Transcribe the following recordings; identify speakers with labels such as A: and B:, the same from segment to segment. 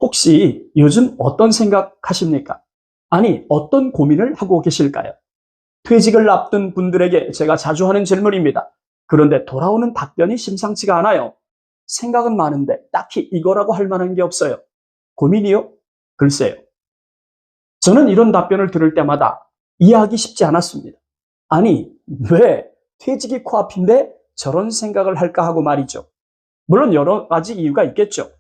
A: 혹시 요즘 어떤 생각하십니까? 아니, 어떤 고민을 하고 계실까요? 퇴직을 앞둔 분들에게 제가 자주 하는 질문입니다. 그런데 돌아오는 답변이 심상치가 않아요. 생각은 많은데 딱히 이거라고 할 만한 게 없어요. 고민이요? 글쎄요. 저는 이런 답변을 들을 때마다 이해하기 쉽지 않았습니다. 아니, 왜 퇴직이 코앞인데 저런 생각을 할까 하고 말이죠. 물론 여러 가지 이유가 있겠죠.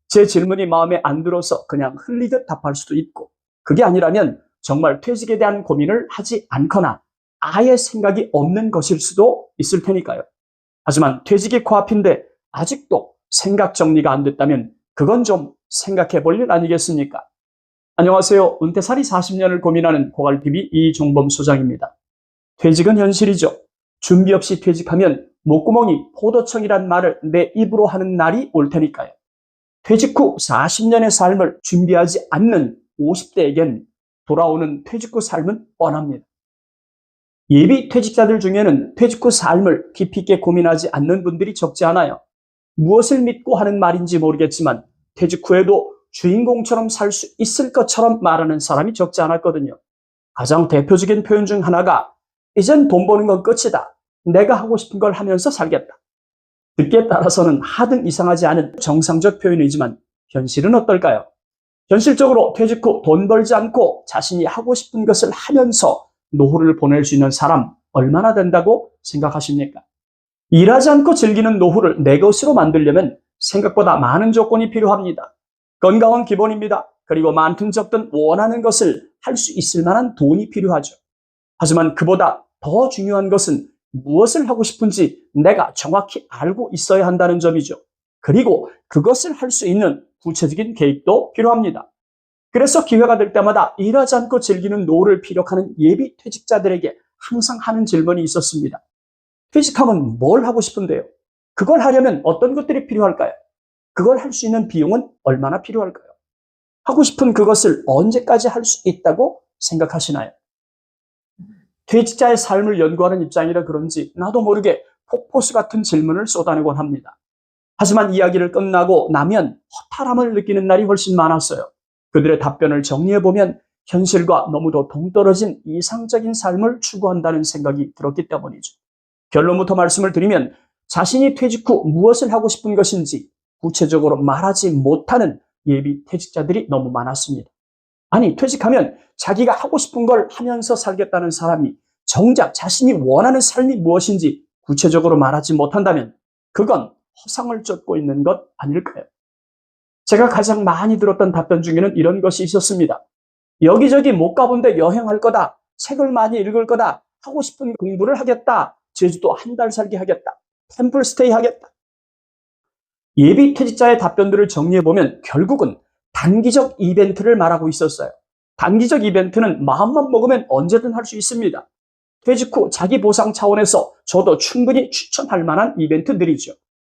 A: 제 질문이 마음에 안 들어서 그냥 흘리듯 답할 수도 있고, 그게 아니라면 정말 퇴직에 대한 고민을 하지 않거나 아예 생각이 없는 것일 수도 있을 테니까요. 하지만 퇴직이 코앞인데 아직도 생각 정리가 안 됐다면 그건 좀 생각해 볼 일 아니겠습니까? 안녕하세요. 은퇴살이 40년을 고민하는 고갈TV 이종범 소장입니다. 퇴직은 현실이죠. 준비 없이 퇴직하면 목구멍이 포도청이란 말을 내 입으로 하는 날이 올 테니까요. 퇴직 후 40년의 삶을 준비하지 않는 50대에겐 돌아오는 퇴직 후 삶은 뻔합니다. 예비 퇴직자들 중에는 퇴직 후 삶을 깊이 있게 고민하지 않는 분들이 적지 않아요. 무엇을 믿고 하는 말인지 모르겠지만 퇴직 후에도 주인공처럼 살 수 있을 것처럼 말하는 사람이 적지 않았거든요. 가장 대표적인 표현 중 하나가 이젠 돈 버는 건 끝이다. 내가 하고 싶은 걸 하면서 살겠다. 듣기에 따라서는 하등 이상하지 않은 정상적 표현이지만 현실은 어떨까요? 현실적으로 퇴직 후 돈 벌지 않고 자신이 하고 싶은 것을 하면서 노후를 보낼 수 있는 사람 얼마나 된다고 생각하십니까? 일하지 않고 즐기는 노후를 내 것으로 만들려면 생각보다 많은 조건이 필요합니다. 건강은 기본입니다. 그리고 많든 적든 원하는 것을 할 수 있을 만한 돈이 필요하죠. 하지만 그보다 더 중요한 것은 무엇을 하고 싶은지 내가 정확히 알고 있어야 한다는 점이죠. 그리고 그것을 할 수 있는 구체적인 계획도 필요합니다. 그래서 기회가 될 때마다 일하지 않고 즐기는 노후를 피력하는 예비 퇴직자들에게 항상 하는 질문이 있었습니다. 퇴직하면 뭘 하고 싶은데요? 그걸 하려면 어떤 것들이 필요할까요? 그걸 할 수 있는 비용은 얼마나 필요할까요? 하고 싶은 그것을 언제까지 할 수 있다고 생각하시나요? 퇴직자의 삶을 연구하는 입장이라 그런지 나도 모르게 폭포수 같은 질문을 쏟아내곤 합니다. 하지만 이야기를 끝나고 나면 허탈함을 느끼는 날이 훨씬 많았어요. 그들의 답변을 정리해보면 현실과 너무도 동떨어진 이상적인 삶을 추구한다는 생각이 들었기 때문이죠. 결론부터 말씀을 드리면 자신이 퇴직 후 무엇을 하고 싶은 것인지 구체적으로 말하지 못하는 예비 퇴직자들이 너무 많았습니다. 아니, 퇴직하면 자기가 하고 싶은 걸 하면서 살겠다는 사람이 정작 자신이 원하는 삶이 무엇인지 구체적으로 말하지 못한다면 그건 허상을 쫓고 있는 것 아닐까요? 제가 가장 많이 들었던 답변 중에는 이런 것이 있었습니다. 여기저기 못 가본 데 여행할 거다. 책을 많이 읽을 거다. 하고 싶은 공부를 하겠다. 제주도 한 달 살기 하겠다. 템플 스테이 하겠다. 예비 퇴직자의 답변들을 정리해보면 결국은 단기적 이벤트를 말하고 있었어요. 단기적 이벤트는 마음만 먹으면 언제든 할 수 있습니다. 퇴직 후 자기 보상 차원에서 저도 충분히 추천할 만한 이벤트들이죠.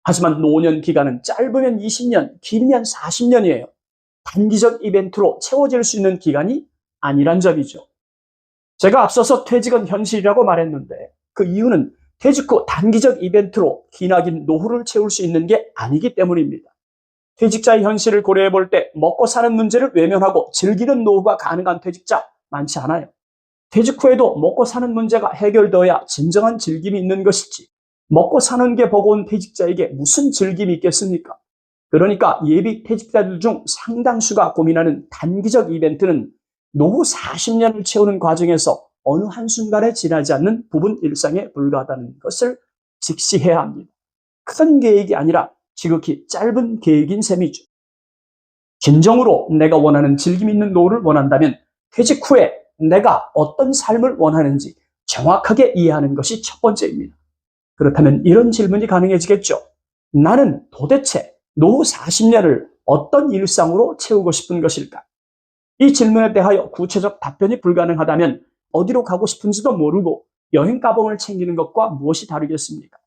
A: 하지만 노년 기간은 짧으면 20년, 길면 40년이에요. 단기적 이벤트로 채워질 수 있는 기간이 아니란 점이죠. 제가 앞서서 퇴직은 현실이라고 말했는데 그 이유는 퇴직 후 단기적 이벤트로 기나긴 노후를 채울 수 있는 게 아니기 때문입니다. 퇴직자의 현실을 고려해 볼 때 먹고 사는 문제를 외면하고 즐기는 노후가 가능한 퇴직자 많지 않아요. 퇴직 후에도 먹고 사는 문제가 해결되어야 진정한 즐김이 있는 것이지 먹고 사는 게 버거운 퇴직자에게 무슨 즐김이 있겠습니까? 그러니까 예비 퇴직자들 중 상당수가 고민하는 단기적 이벤트는 노후 40년을 채우는 과정에서 어느 한순간에 지나지 않는 부분 일상에 불과하다는 것을 직시해야 합니다. 큰 계획이 아니라 지극히 짧은 계획인 셈이죠. 진정으로 내가 원하는 즐김 있는 노후를 원한다면 퇴직 후에 내가 어떤 삶을 원하는지 정확하게 이해하는 것이 첫 번째입니다. 그렇다면 이런 질문이 가능해지겠죠. 나는 도대체 노후 40년을 어떤 일상으로 채우고 싶은 것일까? 이 질문에 대하여 구체적 답변이 불가능하다면 어디로 가고 싶은지도 모르고 여행 가방을 챙기는 것과 무엇이 다르겠습니까?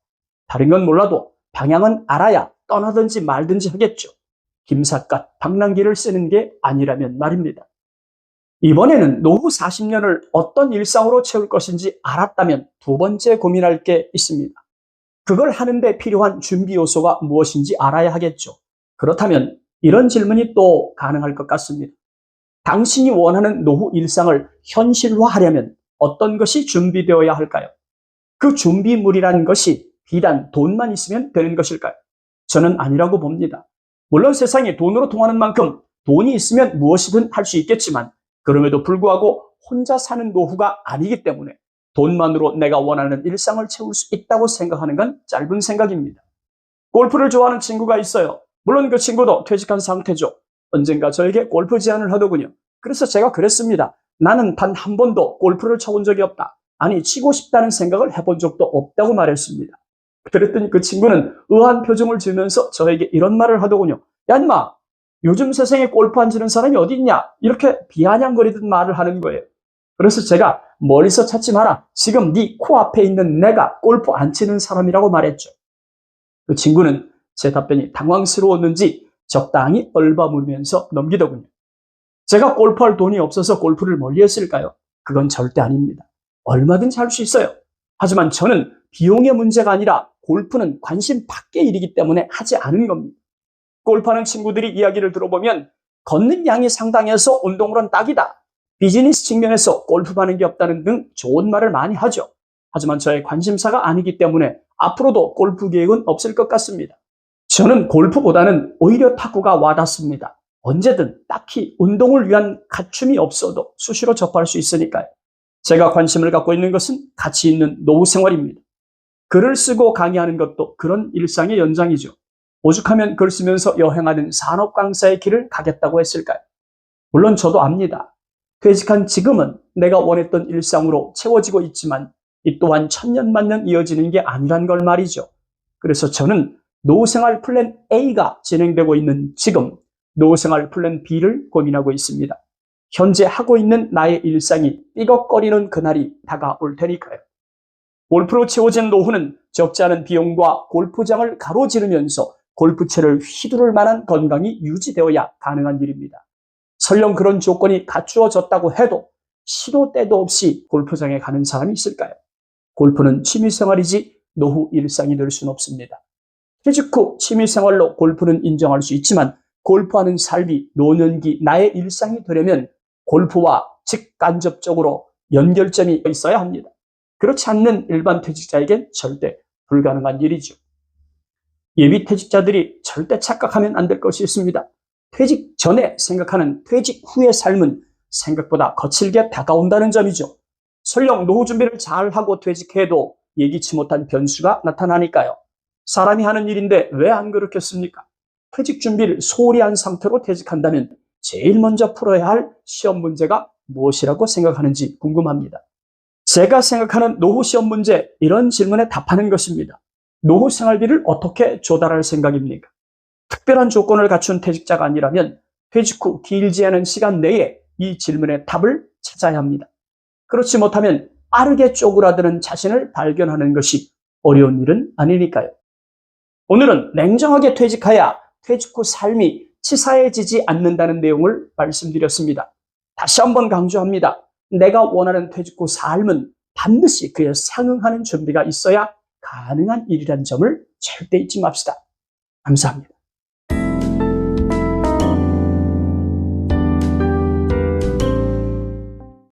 A: 다른 건 몰라도 방향은 알아야 떠나든지 말든지 하겠죠. 김삿갓 방랑기를 쓰는 게 아니라면 말입니다. 이번에는 노후 40년을 어떤 일상으로 채울 것인지 알았다면 두 번째 고민할 게 있습니다. 그걸 하는데 필요한 준비 요소가 무엇인지 알아야 하겠죠. 그렇다면 이런 질문이 또 가능할 것 같습니다. 당신이 원하는 노후 일상을 현실화하려면 어떤 것이 준비되어야 할까요? 그 준비물이라는 것이 비단 돈만 있으면 되는 것일까요? 저는 아니라고 봅니다. 물론 세상이 돈으로 통하는 만큼 돈이 있으면 무엇이든 할 수 있겠지만 그럼에도 불구하고 혼자 사는 노후가 아니기 때문에 돈만으로 내가 원하는 일상을 채울 수 있다고 생각하는 건 짧은 생각입니다. 골프를 좋아하는 친구가 있어요. 물론 그 친구도 퇴직한 상태죠. 언젠가 저에게 골프 제안을 하더군요. 그래서 제가 그랬습니다. 나는 단 한 번도 골프를 쳐본 적이 없다. 아니, 치고 싶다는 생각을 해본 적도 없다고 말했습니다. 그랬더니 그 친구는 의아한 표정을 지으면서 저에게 이런 말을 하더군요. 야, 인마, 요즘 세상에 골프 안 치는 사람이 어디 있냐? 이렇게 비아냥거리듯 말을 하는 거예요. 그래서 제가 멀리서 찾지 마라. 지금 네 코앞에 있는 내가 골프 안 치는 사람이라고 말했죠. 그 친구는 제 답변이 당황스러웠는지 적당히 얼버무리면서 넘기더군요. 제가 골프할 돈이 없어서 골프를 멀리 했을까요? 그건 절대 아닙니다. 얼마든지 할 수 있어요. 하지만 저는 비용의 문제가 아니라 골프는 관심 밖의 일이기 때문에 하지 않은 겁니다. 골프하는 친구들이 이야기를 들어보면 걷는 양이 상당해서 운동으로는 딱이다. 비즈니스 측면에서 골프하는 게 없다는 등 좋은 말을 많이 하죠. 하지만 저의 관심사가 아니기 때문에 앞으로도 골프 계획은 없을 것 같습니다. 저는 골프보다는 오히려 탁구가 와닿습니다. 언제든 딱히 운동을 위한 갖춤이 없어도 수시로 접할 수 있으니까요. 제가 관심을 갖고 있는 것은 가치 있는 노후 생활입니다. 글을 쓰고 강의하는 것도 그런 일상의 연장이죠. 오죽하면 글 쓰면서 여행하는 산업 강사의 길을 가겠다고 했을까요? 물론 저도 압니다. 퇴직한 지금은 내가 원했던 일상으로 채워지고 있지만 이 또한 천년만년 이어지는 게 아니란 걸 말이죠. 그래서 저는 노후생활 플랜 A가 진행되고 있는 지금 노후생활 플랜 B를 고민하고 있습니다. 현재 하고 있는 나의 일상이 삐걱거리는 그날이 다가올 테니까요. 골프로 채워진 노후는 적지 않은 비용과 골프장을 가로지르면서 골프채를 휘두를 만한 건강이 유지되어야 가능한 일입니다. 설령 그런 조건이 갖추어졌다고 해도 시도 때도 없이 골프장에 가는 사람이 있을까요? 골프는 취미생활이지 노후 일상이 될 수는 없습니다. 퇴직 후 취미생활로 골프는 인정할 수 있지만 골프하는 삶이 노년기 나의 일상이 되려면 골프와 직간접적으로 연결점이 있어야 합니다. 그렇지 않는 일반 퇴직자에겐 절대 불가능한 일이죠. 예비 퇴직자들이 절대 착각하면 안 될 것이 있습니다. 퇴직 전에 생각하는 퇴직 후의 삶은 생각보다 거칠게 다가온다는 점이죠. 설령 노후 준비를 잘하고 퇴직해도 예기치 못한 변수가 나타나니까요. 사람이 하는 일인데 왜 안 그렇겠습니까? 퇴직 준비를 소홀히 한 상태로 퇴직한다면 제일 먼저 풀어야 할 시험 문제가 무엇이라고 생각하는지 궁금합니다. 제가 생각하는 노후 시험 문제, 이런 질문에 답하는 것입니다. 노후 생활비를 어떻게 조달할 생각입니까? 특별한 조건을 갖춘 퇴직자가 아니라면 퇴직 후 길지 않은 시간 내에 이 질문의 답을 찾아야 합니다. 그렇지 못하면 빠르게 쪼그라드는 자신을 발견하는 것이 어려운 일은 아니니까요. 오늘은 냉정하게 퇴직해야 퇴직 후 삶이 치사해지지 않는다는 내용을 말씀드렸습니다. 다시 한번 강조합니다. 내가 원하는 퇴직 후 삶은 반드시 그에 상응하는 준비가 있어야 가능한 일이라는 점을 절대 잊지 맙시다. 감사합니다.